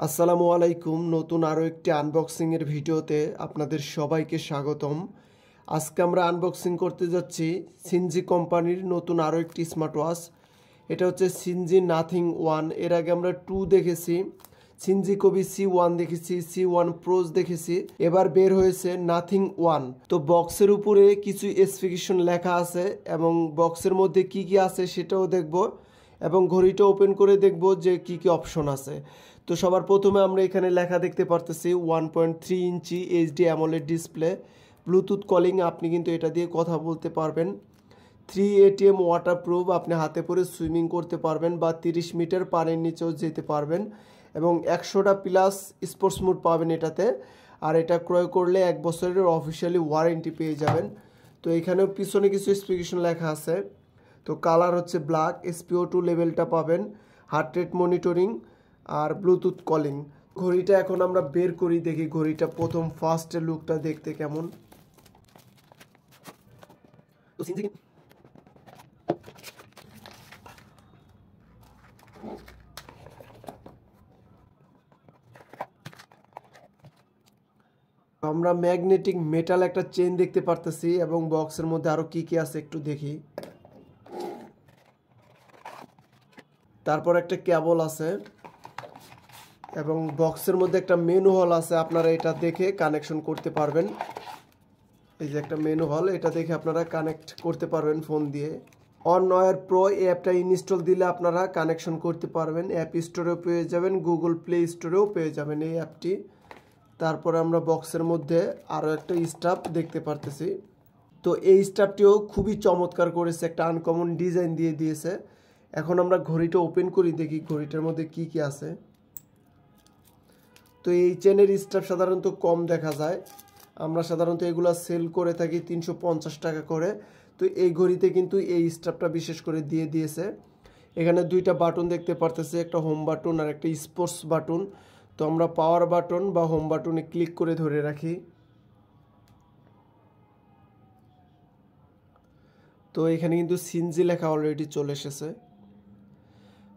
আসসালামু আলাইকুম। নতুন আরও একটি আনবক্সিংয়ের ভিডিওতে আপনাদের সবাইকে স্বাগতম। আজকে আমরা আনবক্সিং করতে যাচ্ছি সিনজি কোম্পানির নতুন আরও একটি স্মার্ট ওয়াচ। এটা হচ্ছে সিনজি নাথিং ওয়ান। এর আগে আমরা 2 দেখেছি, সিনজি কবি C1 দেখেছি, C1 প্রোজ দেখেছি, এবার বের হয়েছে নাথিং ওয়ান। তো বক্সের উপরে কিছু স্পেসিফিকেশন লেখা আছে এবং বক্সের মধ্যে কি কি আছে সেটাও দেখব এবং ঘড়িটা ওপেন করে দেখব যে কি কি অপশন আছে। তো সবার প্রথমে আমরা এখানে লেখা দেখতে পারতেছি 1.3 ইঞ্চি HD AMOLED display, Bluetooth calling, আপনি কিন্তু এটা দিয়ে কথা বলতে পারবেন। 3 ATM ওয়াটারপ্রুফ, আপনি হাতে পরে সুইমিং করতে পারবেন বা 30 মিটার পানির নিচেও যেতে পারবেন এবং 100টা প্লাস স্পোর্টস মোড পাবেন এটাতে। আর এটা ক্রয় করলে 1 বছরের অফিসিয়ালি ওয়ারেন্টি পেয়ে যাবেন। তো এখানেও পিছনে কিছু স্পেসিফিকেশন লেখা আছে। তো কালার হচ্ছে ব্ল্যাক, SPO2 লেভেলটা পাবেন, হার্ট রেট মনিটরিং আর ব্লুটুথ কলিং। ঘড়িটা এখন আমরা বের করি, দেখি ঘড়িটা প্রথম ফার্স্ট লুকটা দেখতে কেমন। আমরা ম্যাগনেটিক মেটাল একটা চেন দেখতে পারতেছি এবং বক্সের মধ্যে আরো কি কি আছে একটু দেখি। তারপর একটা কেবল আছে এবং বক্সের মধ্যে একটা মেনু হল আছে, আপনারা এটা দেখে কানেকশন করতে পারবেন। এই যে একটা মেনু হল, এটা দেখে আপনারা কানেক্ট করতে পারবেন ফোন দিয়ে। অনওয়্যার প্রো এই অ্যাপটা ইনস্টল দিলে আপনারা কানেকশন করতে পারবেন। অ্যাপ স্টোরেও পেয়ে যাবেন, গুগল প্লে স্টোরেও পেয়ে যাবেন এই অ্যাপটি। তারপরে আমরা বক্সের মধ্যে আরও একটা স্টাফ দেখতে পারতেছি। তো এই স্টাফটিও খুবই চমৎকার করেছে, একটা আনকমন ডিজাইন দিয়ে দিয়েছে। এখন আমরা ঘড়িটা ওপেন করি, দেখি ঘড়িটার মধ্যে কি কি আছে। তো এই চেনের স্টাফ সাধারণত কম দেখা যায়, আমরা সাধারণত এগুলা সেল করে থাকি 350 টাকা করে। তো এই ঘড়িতে কিন্তু এই স্টাফটা বিশেষ করে দিয়ে দিয়েছে। এখানে 2টা বাটন দেখতে পারতেছি, একটা হোম বাটন আর একটা স্পোর্টস বাটন। তো আমরা পাওয়ার বাটন বা হোম বাটনে ক্লিক করে ধরে রাখি। তো এখানে কিন্তু সিনজি লেখা অলরেডি চলে এসেছে।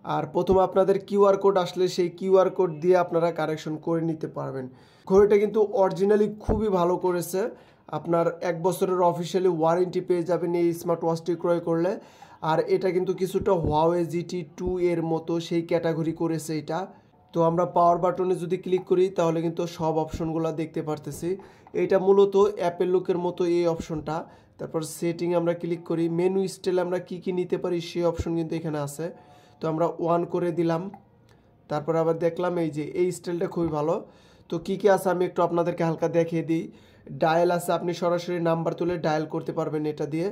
আর প্রথমে আপনাদের কিউআর কোড আসলে সেই কিউআর কোড দিয়ে আপনারা কারেকশন করে নিতে পারবেন। ঘড়িটা কিন্তু অরিজিনালি খুবই ভালো করেছে, আপনার 1 বছরের অফিসিয়ালি ওয়ারেন্টি পেয়ে যাবেন এই স্মার্ট ওয়াচটি ক্রয় করলে। আর এটা কিন্তু কিছুটা হুয়াওয়ে GT2 এর মতো সেই ক্যাটাগরি করেছে এটা। তো আমরা পাওয়ার বাটনে যদি ক্লিক করি তাহলে কিন্তু সব অপশনগুলো দেখতে পারতেছি। এটা মূলত অ্যাপেল লুকের মতো এই অপশনটা। তারপর সেটিং আমরা ক্লিক করি, মেনু স্টাইল আমরা কি কি নিতে পারি সেই অপশন কিন্তু এখানে আছে। তো আমরা 1 করে দিলাম। তারপর আবার দেখলাম এই যে এই স্টাইলটা খুবই ভালো। তো কি কি আছে আমি একটু আপনাদেরকে হালকা দেখিয়ে দিই। ডায়াল আছে, আপনি সরাসরি নাম্বার তুলে ডায়াল করতে পারবেন এটা দিয়ে।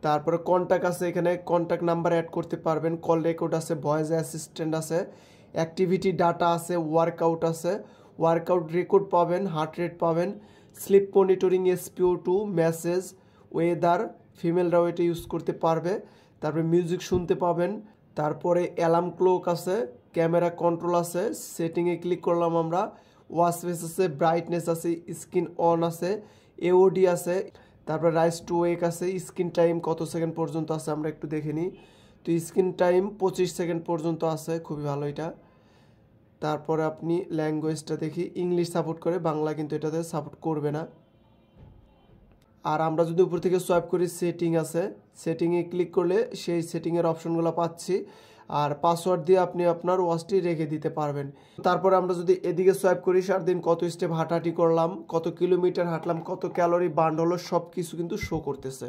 তারপরে কন্ট্যাক্ট আছে, এখানে কন্ট্যাক্ট নাম্বার অ্যাড করতে পারবেন। কল রেকর্ড আছে, ভয়েস অ্যাসিস্ট্যান্ট আছে, অ্যাক্টিভিটি ডাটা আছে, ওয়ার্কআউট আছে, ওয়ার্কআউট রেকর্ড পাবেন, হার্ট রেট পাবেন, sleep monitoring, SPO2, message, weather, ফিমেলরাও এটা ইউজ করতে পারবে। তারপরে মিউজিক শুনতে পাবেন। তারপরে অ্যালার্ম ক্লক আছে, ক্যামেরা কন্ট্রোল আছে, সেটিংয়ে ক্লিক করলাম আমরা, ওয়াচ ফেস আছে, ব্রাইটনেস আছে, স্ক্রিন অন আছে, AOD আছে, তারপরে রাইস টু ওয়েক আছে, স্ক্রিন টাইম কত সেকেন্ড পর্যন্ত আছে আমরা একটু দেখে নিই। তো স্ক্রিন টাইম 25 সেকেন্ড পর্যন্ত আছে, খুবই ভালো এটা। তারপরে আপনি ল্যাঙ্গুয়েজটা দেখি, ইংলিশ সাপোর্ট করে, বাংলা কিন্তু এটাতে সাপোর্ট করবে না। আর আমরা যদি উপর থেকে সোয়াইপ করি সেটিং আছে, সেটিংয়ে ক্লিক করলে সেই সেটিংয়ের অপশনগুলো পাচ্ছি। আর পাসওয়ার্ড দিয়ে আপনি আপনার ওয়াচটি রেখে দিতে পারবেন। তারপরে আমরা যদি এদিকে সোয়াইপ করি, সারাদিন কত স্টেপ হাঁটাহাঁটি করলাম, কত কিলোমিটার হাঁটলাম, কত ক্যালোরি বার্ন হলো, সব কিছু কিন্তু শো করতেছে।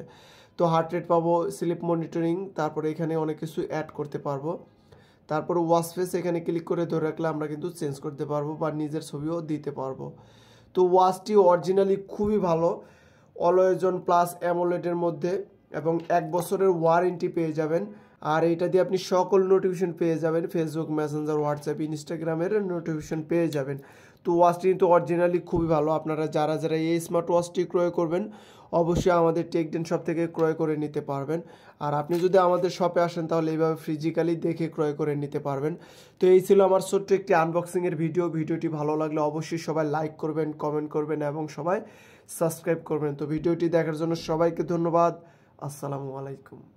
তো হার্ট রেট পাবো, স্লিপ মনিটরিং, তারপরে এখানে অনেক কিছু অ্যাড করতে পারবো। তারপরে ওয়াচ ফেস এখানে ক্লিক করে ধরে রাখলে আমরা কিন্তু চেঞ্জ করতে পারবো বা নিজের ছবিও দিতে পারবো। তো ওয়াচটি অরিজিনালি খুবই ভালো, অলওয়েজ অন প্লাস অ্যামোলেডের মধ্যে এবং 1 বছরের ওয়ারেন্টি পেয়ে যাবেন। আর এইটা দিয়ে আপনি সকল নোটিফিকেশন পেয়ে যাবেন, ফেসবুক, মেসেঞ্জার, হোয়াটসঅ্যাপ, ইনস্টাগ্রামের নোটিফিকেশন পেয়ে যাবেন। তো ওয়াচটি কিন্তু অরিজিনালি খুবই ভালো। আপনারা যারা যারা এই স্মার্ট ওয়াচটি ক্রয় করবেন অবশ্যই আমাদের টেকডেন শপ থেকে ক্রয় করে নিতে পারবেন। আর আপনি যদি আমাদের শপে আসেন তাহলে এইভাবে ফিজিক্যালি দেখে ক্রয় করে নিতে পারবেন। তো এই ছিল আমার ছোট্ট একটি আনবক্সিংয়ের ভিডিওটি ভালো লাগলে অবশ্যই সবাই লাইক করবেন, কমেন্ট করবেন এবং সবাই সাবস্ক্রাইব করবেন। তো ভিডিওটি দেখার জন্য সবাইকে ধন্যবাদ। আসসালামু আলাইকুম।